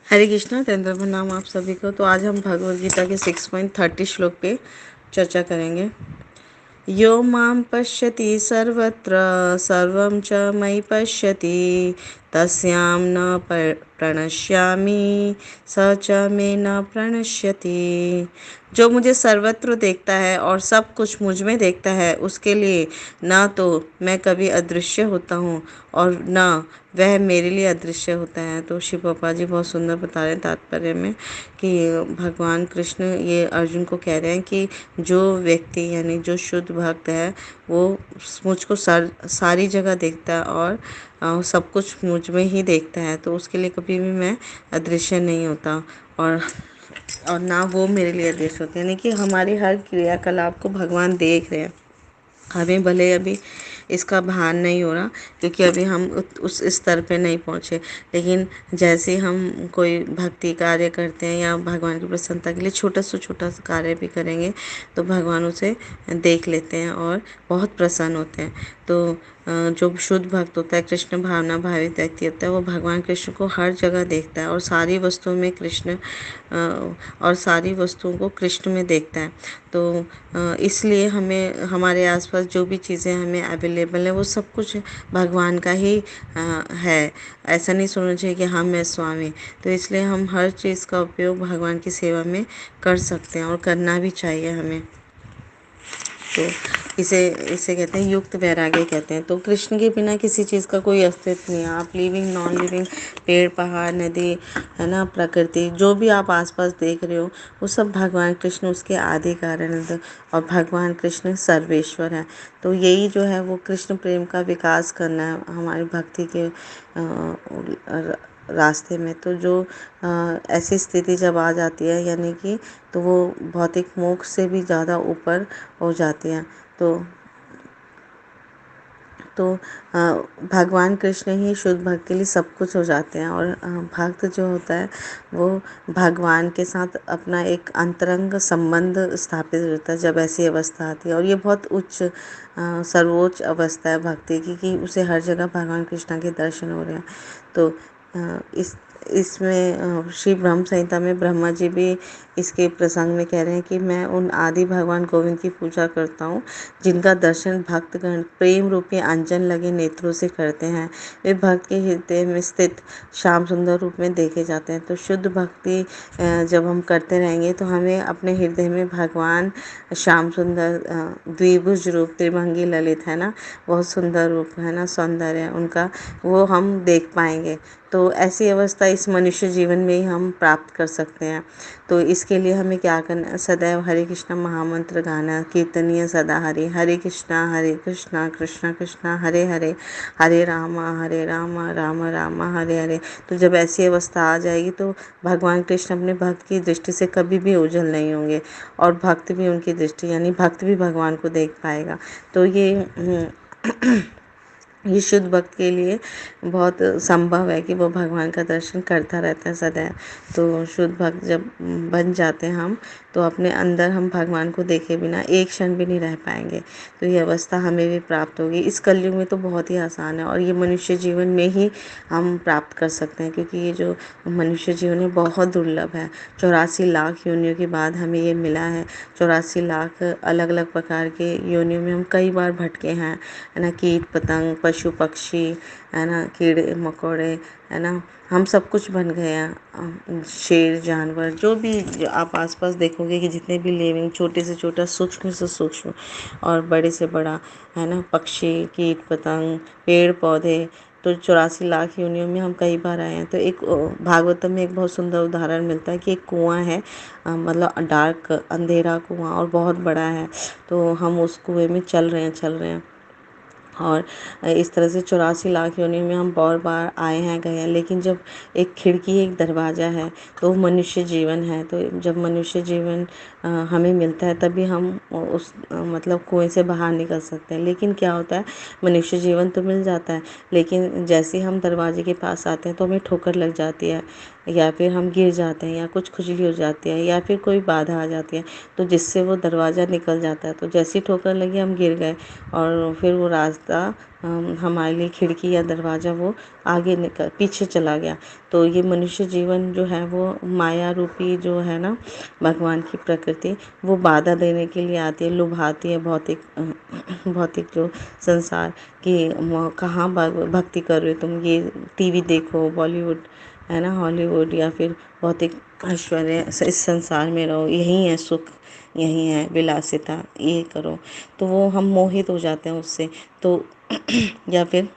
हरे कृष्णा, तेंद्र नाम आप सभी को। तो आज हम भगवद गीता के 6.30 श्लोक पे चर्चा करेंगे। यो मां पश्यति सर्वत्र सर्वं च मयि पश्यति तस्यां न प्रणश्यामि स च मे न प्रणश्यति। जो मुझे सर्वत्र देखता है और सब कुछ मुझ में देखता है, उसके लिए न तो मैं कभी अदृश्य होता हूँ और न वह मेरे लिए अदृश्य होता है। तो शिव पापा जी बहुत सुंदर बता रहे हैं तात्पर्य में कि भगवान कृष्ण ये अर्जुन को कह रहे हैं कि जो व्यक्ति यानी जो शुद्ध भक्त है वो मुझको सारी जगह देखता है और सब कुछ मुझ में ही देखता है, तो उसके लिए कभी भी मैं अदृश्य नहीं होता और ना वो मेरे लिए अदृश्य होते हैं। यानी कि हमारी हर क्रियाकलाप को भगवान देख रहे हैं। हमें भले अभी इसका भान नहीं हो रहा क्योंकि अभी हम उस स्तर पे नहीं पहुँचे, लेकिन जैसे हम कोई भक्ति कार्य करते हैं या भगवान की प्रसन्नता के लिए छोटा सा कार्य भी करेंगे तो भगवान उसे देख लेते हैं और बहुत प्रसन्न होते हैं। तो जो शुद्ध भक्त होता है, कृष्ण भावना भावित व्यक्ति होता है, वो भगवान कृष्ण को हर जगह देखता है और सारी वस्तुओं में कृष्ण और सारी वस्तुओं को कृष्ण में देखता है। तो इसलिए हमें हमारे आसपास जो भी चीज़ें हमें अवेलेबल है वो सब कुछ भगवान का ही है। ऐसा नहीं सोचना चाहिए कि हम मैं स्वामी। तो इसलिए हम हर चीज़ का उपयोग भगवान की सेवा में कर सकते हैं और करना भी चाहिए हमें। तो इसे इसे कहते हैं युक्त वैराग्य कहते हैं। तो कृष्ण के बिना किसी चीज़ का कोई अस्तित्व नहीं है। आप लिविंग नॉन लिविंग, पेड़ पहाड़ नदी है ना, प्रकृति जो भी आप आसपास देख रहे हो वो सब भगवान कृष्ण उसके आदि कारण है। और भगवान कृष्ण सर्वेश्वर है। तो यही जो है वो कृष्ण प्रेम का विकास करना है हमारी भक्ति के रास्ते में। तो जो ऐसी स्थिति जब आ जाती है यानी कि तो वो भौतिक मोक्ष से भी ज़्यादा ऊपर हो जाती है। तो भगवान कृष्ण ही शुद्ध भक्त के लिए सब कुछ हो जाते हैं। और भक्त जो होता है वो भगवान के साथ अपना एक अंतरंग संबंध स्थापित होता है जब ऐसी अवस्था आती है। और ये बहुत उच्च सर्वोच्च अवस्था है भक्ति की कि उसे हर जगह भगवान कृष्ण के दर्शन हो रहे हैं। तो इस इसमें श्री ब्रह्म संहिता में ब्रह्मा जी भी इसके प्रसंग में कह रहे हैं कि मैं उन आदि भगवान गोविंद की पूजा करता हूँ जिनका दर्शन भक्तगण प्रेम रूपी अंजन लगे नेत्रों से करते हैं। वे भक्त के हृदय में स्थित श्याम सुंदर रूप में देखे जाते हैं। तो शुद्ध भक्ति जब हम करते रहेंगे तो हमें अपने हृदय में भगवान श्याम सुंदर द्विभुज रूप त्रिभंगी ललित है ना, बहुत सुंदर रूप है ना, सौंदर्य है उनका, वो हम देख पाएंगे। तो ऐसी अवस्था इस मनुष्य जीवन में ही हम प्राप्त कर सकते हैं। तो इसके लिए हमें क्या करना है? सदैव हरे कृष्णा महामंत्र गाना, कीर्तनीय सदा हरे कृष्णा कृष्णा कृष्णा हरे हरे, हरे राम राम राम हरे हरे। तो जब ऐसी अवस्था आ जाएगी तो भगवान कृष्ण अपने भक्त की दृष्टि से कभी भी ओझल नहीं होंगे और भक्त भी उनकी दृष्टि यानी भक्त भी भगवान को देख पाएगा। तो ये शुद्ध भक्त के लिए बहुत संभव है कि वो भगवान का दर्शन करता रहता है सदैव। तो शुद्ध भक्त जब बन जाते हैं हम तो अपने अंदर हम भगवान को देखे बिना एक क्षण भी नहीं रह पाएंगे। तो ये अवस्था हमें भी प्राप्त होगी। इस कलयुग में तो बहुत ही आसान है और ये मनुष्य जीवन में ही हम प्राप्त कर सकते हैं क्योंकि ये जो मनुष्य जीवन है बहुत दुर्लभ है। 84 लाख योनियों के बाद हमें ये मिला है। 84 लाख अलग अलग प्रकार के योनियों में हम कई बार भटके हैं, है ना, कीट पतंग पशु पक्षी, है ना, कीड़े मकोड़े, है ना, हम सब कुछ बन गए हैं। शेर जानवर जो आप आसपास देखोगे कि जितने भी लिविंग छोटे से छोटा सूक्ष्म से सूक्ष्म और बड़े से बड़ा, है ना, पक्षी कीट पतंग पेड़ पौधे, तो 84 लाख योनियों में हम कई बार आए हैं। तो एक भागवतम में एक बहुत सुंदर उदाहरण मिलता है कि एक कुआं है, मतलब डार्क अंधेरा कुआं और बहुत बड़ा है। तो हम उस कुएं में चल रहे हैं और इस तरह से 84 लाख योनि में हम बहुत बार आए हैं गए हैं। लेकिन जब एक खिड़की एक दरवाज़ा है तो मनुष्य जीवन है। तो जब मनुष्य जीवन हमें मिलता है तभी हम उस मतलब कुएं से बाहर निकल सकते हैं। लेकिन क्या होता है, मनुष्य जीवन तो मिल जाता है लेकिन जैसे हम दरवाजे के पास आते हैं तो हमें ठोकर लग जाती है या फिर हम गिर जाते हैं या कुछ खुजली हो जाती है या फिर कोई बाधा आ जाती है तो जिससे वो दरवाज़ा निकल जाता है। तो जैसी ठोकर लगी हम गिर गए और फिर वो रास्ता हमारे लिए खिड़की या दरवाज़ा वो आगे निकल पीछे चला गया। तो ये मनुष्य जीवन जो है वो माया रूपी जो है ना, भगवान की प्रकृति, वो बाधा देने के लिए आती है, लुभाती है भौतिक जो संसार कि कहाँ भक्ति कर रहे हो तुम, ये टीवी देखो, बॉलीवुड है ना, हॉलीवुड, या फिर भौतिक ऐश्वर्य, इस संसार में रहो, यही है सुख, यही है विलासिता, ये करो। तो वो हम मोहित हो जाते हैं उससे। तो या फिर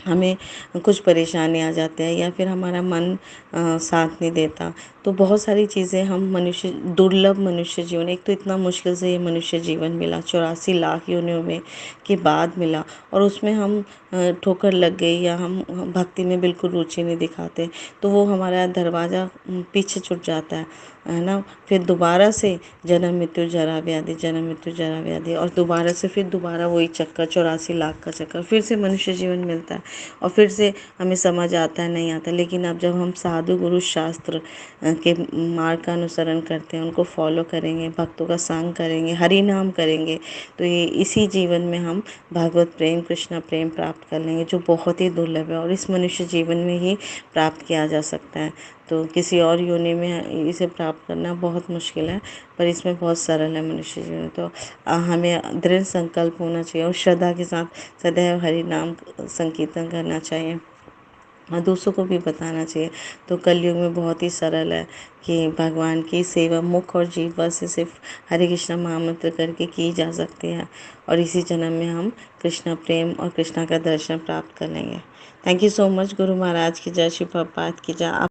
हमें कुछ परेशानी आ जाते हैं, या फिर हमारा मन साथ नहीं देता। तो बहुत सारी चीज़ें हम मनुष्य, दुर्लभ मनुष्य जीवन, एक तो इतना मुश्किल से ये मनुष्य जीवन मिला, 84 लाख योनियों में के बाद मिला, और उसमें हम ठोकर लग गई, या हम भक्ति में बिल्कुल रुचि नहीं दिखाते, तो वो हमारा दरवाज़ा पीछे छूट जाता है ना। फिर दोबारा से जन्म मृत्यु जरा व्याधि, जन्म मृत्यु जरा व्याधि, और दोबारा से फिर दोबारा वही चक्कर, 84 लाख का चक्कर, फिर से मनुष्य जीवन मिलता है। और फिर से हमें समझ आता है, नहीं आता। लेकिन अब जब हम साधु गुरु शास्त्र के मार्ग का अनुसरण करते हैं, उनको फॉलो करेंगे, भक्तों का संग करेंगे, हरि नाम करेंगे, तो ये इसी जीवन में हम भगवत प्रेम, कृष्ण प्रेम प्राप्त कर लेंगे, जो बहुत ही दुर्लभ है और इस मनुष्य जीवन में ही प्राप्त किया जा सकता है। तो किसी और योनि में इसे प्राप्त करना बहुत मुश्किल है, पर इसमें बहुत सरल है मनुष्य जीवन। तो हमें दृढ़ संकल्प होना चाहिए और श्रद्धा के साथ सदैव हरि नाम संकीर्तन करना चाहिए और दूसरों को भी बताना चाहिए। तो कलयुग में बहुत ही सरल है कि भगवान की सेवा मुख और जीवा से सिर्फ हरे कृष्णा महामंत्र करके की जा सकती है, और इसी जन्म में हम कृष्णा प्रेम और कृष्णा का दर्शन प्राप्त कर लेंगे। Thank you so much. Guru Maharaj की जय, श्री प्रभुपाद की जय। आप